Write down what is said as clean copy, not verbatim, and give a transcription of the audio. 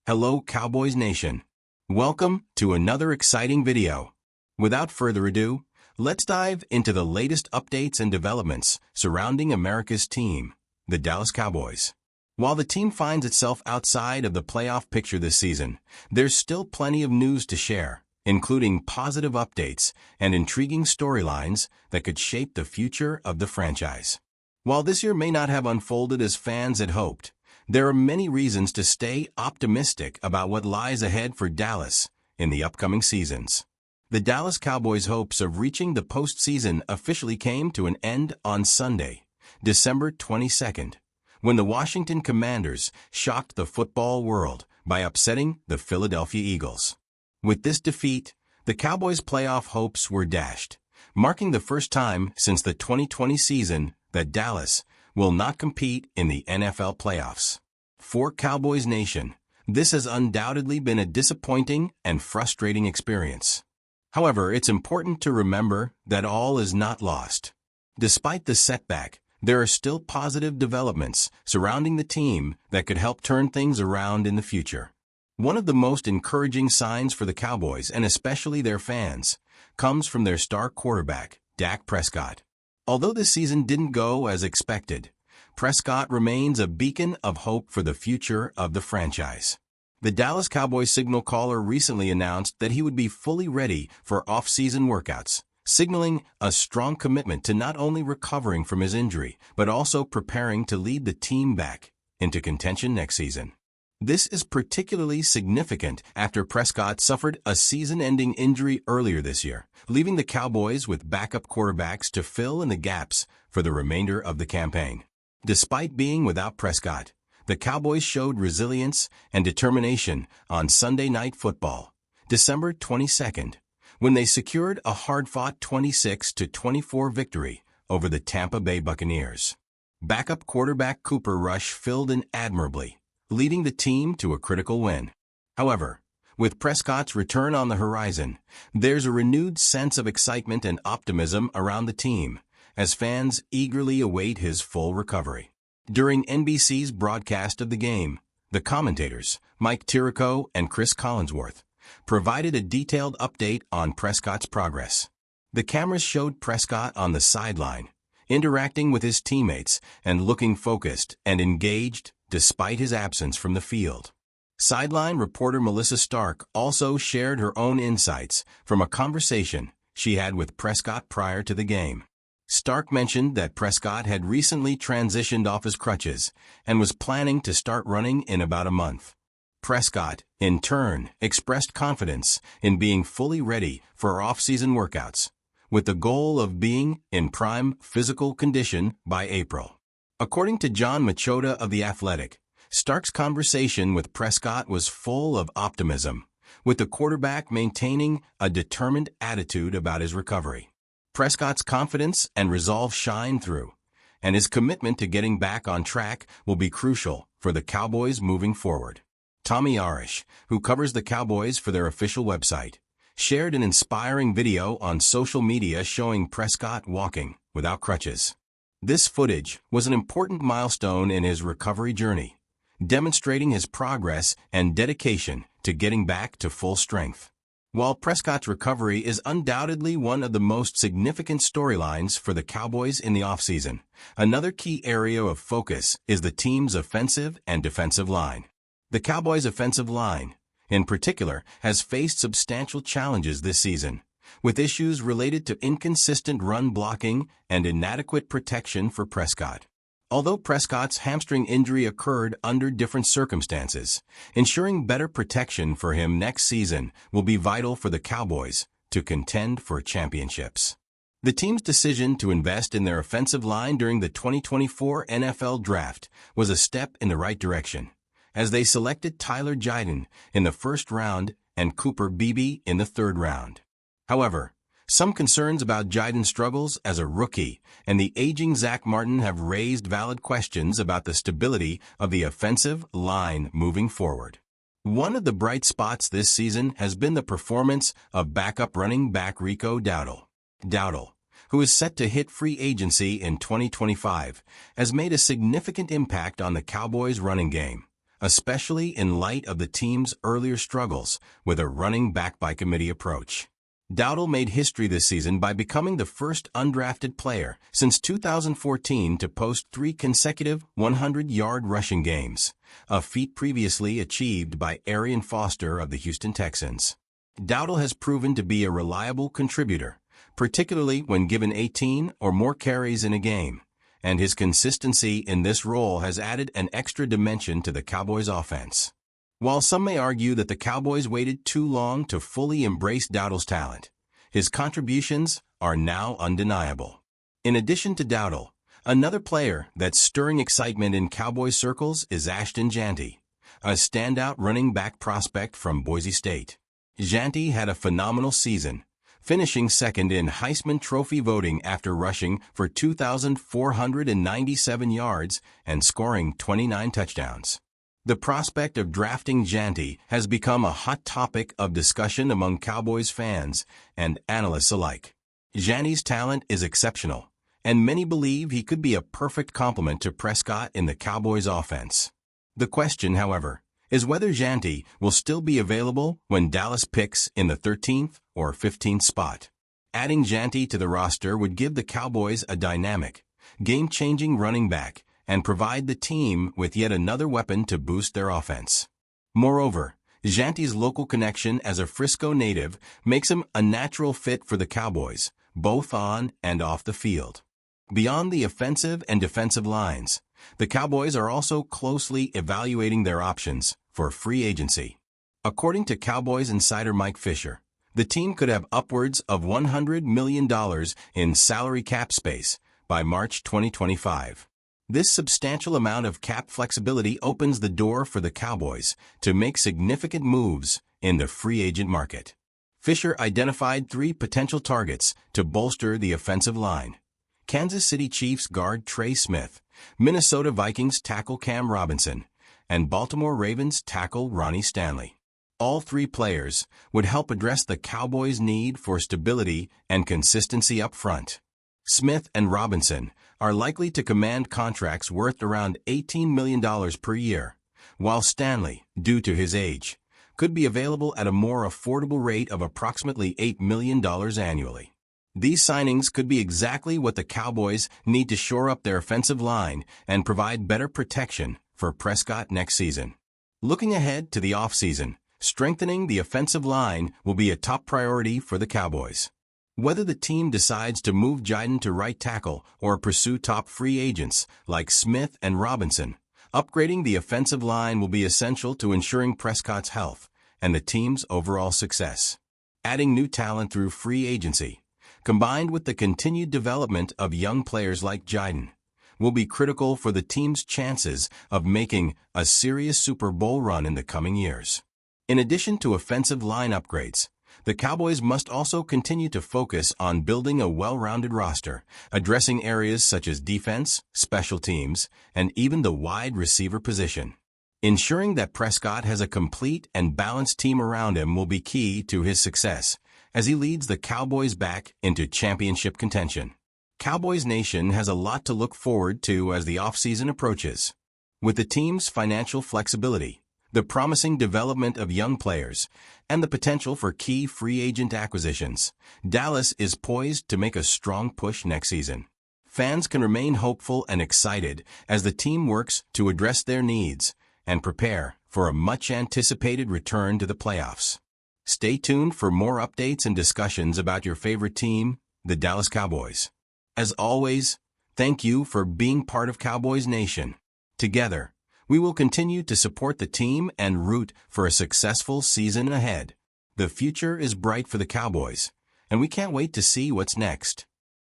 Hello Cowboys Nation. Welcome to another exciting video. Without further ado, let's dive into the latest updates and developments surrounding America's team, the Dallas Cowboys. While the team finds itself outside of the playoff picture this season, there's still plenty of news to share, including positive updates and intriguing storylines that could shape the future of the franchise. While this year may not have unfolded as fans had hoped, there are many reasons to stay optimistic about what lies ahead for Dallas in the upcoming seasons. The Dallas Cowboys' hopes of reaching the postseason officially came to an end on Sunday, December 22nd, when the Washington Commanders shocked the football world by upsetting the Philadelphia Eagles. With this defeat, the Cowboys' playoff hopes were dashed, marking the first time since the 2020 season that Dallas will not compete in the NFL playoffs. For Cowboys Nation, this has undoubtedly been a disappointing and frustrating experience. However, it's important to remember that all is not lost. Despite the setback, there are still positive developments surrounding the team that could help turn things around in the future. One of the most encouraging signs for the Cowboys, and especially their fans, comes from their star quarterback, Dak Prescott. Although this season didn't go as expected, Prescott remains a beacon of hope for the future of the franchise. The Dallas Cowboys signal caller recently announced that he would be fully ready for off-season workouts, signaling a strong commitment to not only recovering from his injury, but also preparing to lead the team back into contention next season. This is particularly significant after Prescott suffered a season-ending injury earlier this year, leaving the Cowboys with backup quarterbacks to fill in the gaps for the remainder of the campaign. Despite being without Prescott, the Cowboys showed resilience and determination on Sunday Night Football, December 22nd, when they secured a hard-fought 26-24 victory over the Tampa Bay Buccaneers. Backup quarterback Cooper Rush filled in admirably, leading the team to a critical win. However, with Prescott's return on the horizon, there's a renewed sense of excitement and optimism around the team, as fans eagerly await his full recovery. During NBC's broadcast of the game, the commentators, Mike Tirico and Chris Collinsworth, provided a detailed update on Prescott's progress. The cameras showed Prescott on the sideline, interacting with his teammates and looking focused and engaged despite his absence from the field. Sideline reporter Melissa Stark also shared her own insights from a conversation she had with Prescott prior to the game. Stark mentioned that Prescott had recently transitioned off his crutches and was planning to start running in about a month. Prescott, in turn, expressed confidence in being fully ready for off-season workouts, with the goal of being in prime physical condition by April. According to John Machota of The Athletic, Stark's conversation with Prescott was full of optimism, with the quarterback maintaining a determined attitude about his recovery. Prescott's confidence and resolve shine through, and his commitment to getting back on track will be crucial for the Cowboys moving forward. Tommy Arish, who covers the Cowboys for their official website, shared an inspiring video on social media showing Prescott walking without crutches. This footage was an important milestone in his recovery journey, demonstrating his progress and dedication to getting back to full strength. While Prescott's recovery is undoubtedly one of the most significant storylines for the Cowboys in the offseason, another key area of focus is the team's offensive and defensive line. The Cowboys' offensive line, in particular, has faced substantial challenges this season, with issues related to inconsistent run blocking and inadequate protection for Prescott. Although Prescott's hamstring injury occurred under different circumstances, ensuring better protection for him next season will be vital for the Cowboys to contend for championships. The team's decision to invest in their offensive line during the 2024 NFL Draft was a step in the right direction, as they selected Tyler Jiden in the first round and Cooper Beebe in the third round. However, some concerns about Jiden's struggles as a rookie and the aging Zach Martin have raised valid questions about the stability of the offensive line moving forward. One of the bright spots this season has been the performance of backup running back Rico Dowdle. Dowdle, who is set to hit free agency in 2025, has made a significant impact on the Cowboys' running game, especially in light of the team's earlier struggles with a running back by committee approach. Dowdle made history this season by becoming the first undrafted player since 2014 to post 3 consecutive 100-yard rushing games, a feat previously achieved by Arian Foster of the Houston Texans. Dowdle has proven to be a reliable contributor, particularly when given 18 or more carries in a game, and his consistency in this role has added an extra dimension to the Cowboys' offense. While some may argue that the Cowboys waited too long to fully embrace Dowdle's talent, his contributions are now undeniable. In addition to Dowdle, another player that's stirring excitement in Cowboys circles is Ashton Jeanty, a standout running back prospect from Boise State. Jeanty had a phenomenal season, finishing second in Heisman Trophy voting after rushing for 2,497 yards and scoring 29 touchdowns. The prospect of drafting Jeanty has become a hot topic of discussion among Cowboys fans and analysts alike. Jeanty's talent is exceptional, and many believe he could be a perfect complement to Prescott in the Cowboys' offense. The question, however, is whether Jeanty will still be available when Dallas picks in the 13th or 15th spot. Adding Jeanty to the roster would give the Cowboys a dynamic, game-changing running back and provide the team with yet another weapon to boost their offense. Moreover, Jeanty's local connection as a Frisco native makes him a natural fit for the Cowboys, both on and off the field. Beyond the offensive and defensive lines, the Cowboys are also closely evaluating their options for free agency. According to Cowboys insider Mike Fisher, the team could have upwards of $100 million in salary cap space by March 2025. This substantial amount of cap flexibility opens the door for the Cowboys to make significant moves in the free agent market. Fisher identified 3 potential targets to bolster the offensive line: Kansas City Chiefs guard Trey Smith, Minnesota Vikings tackle Cam Robinson, and Baltimore Ravens tackle Ronnie Stanley. All 3 players would help address the Cowboys' need for stability and consistency up front. Smith and Robinson are likely to command contracts worth around $18 million per year, while Stanley, due to his age, could be available at a more affordable rate of approximately $8 million annually. These signings could be exactly what the Cowboys need to shore up their offensive line and provide better protection for Prescott next season. Looking ahead to the offseason, strengthening the offensive line will be a top priority for the Cowboys. Whether the team decides to move Jeanty to right tackle or pursue top free agents like Smith and Robinson, upgrading the offensive line will be essential to ensuring Prescott's health and the team's overall success. Adding new talent through free agency, combined with the continued development of young players like Jeanty, will be critical for the team's chances of making a serious Super Bowl run in the coming years. In addition to offensive line upgrades, the Cowboys must also continue to focus on building a well-rounded roster, addressing areas such as defense, special teams, and even the wide receiver position. Ensuring that Prescott has a complete and balanced team around him will be key to his success as he leads the Cowboys back into championship contention. Cowboys Nation has a lot to look forward to as the offseason approaches. With the team's financial flexibility, the promising development of young players, and the potential for key free agent acquisitions, Dallas is poised to make a strong push next season. Fans can remain hopeful and excited as the team works to address their needs and prepare for a much-anticipated return to the playoffs. Stay tuned for more updates and discussions about your favorite team, the Dallas Cowboys. As always, thank you for being part of Cowboys Nation. Together, we will continue to support the team and root for a successful season ahead. The future is bright for the Cowboys, and we can't wait to see what's next.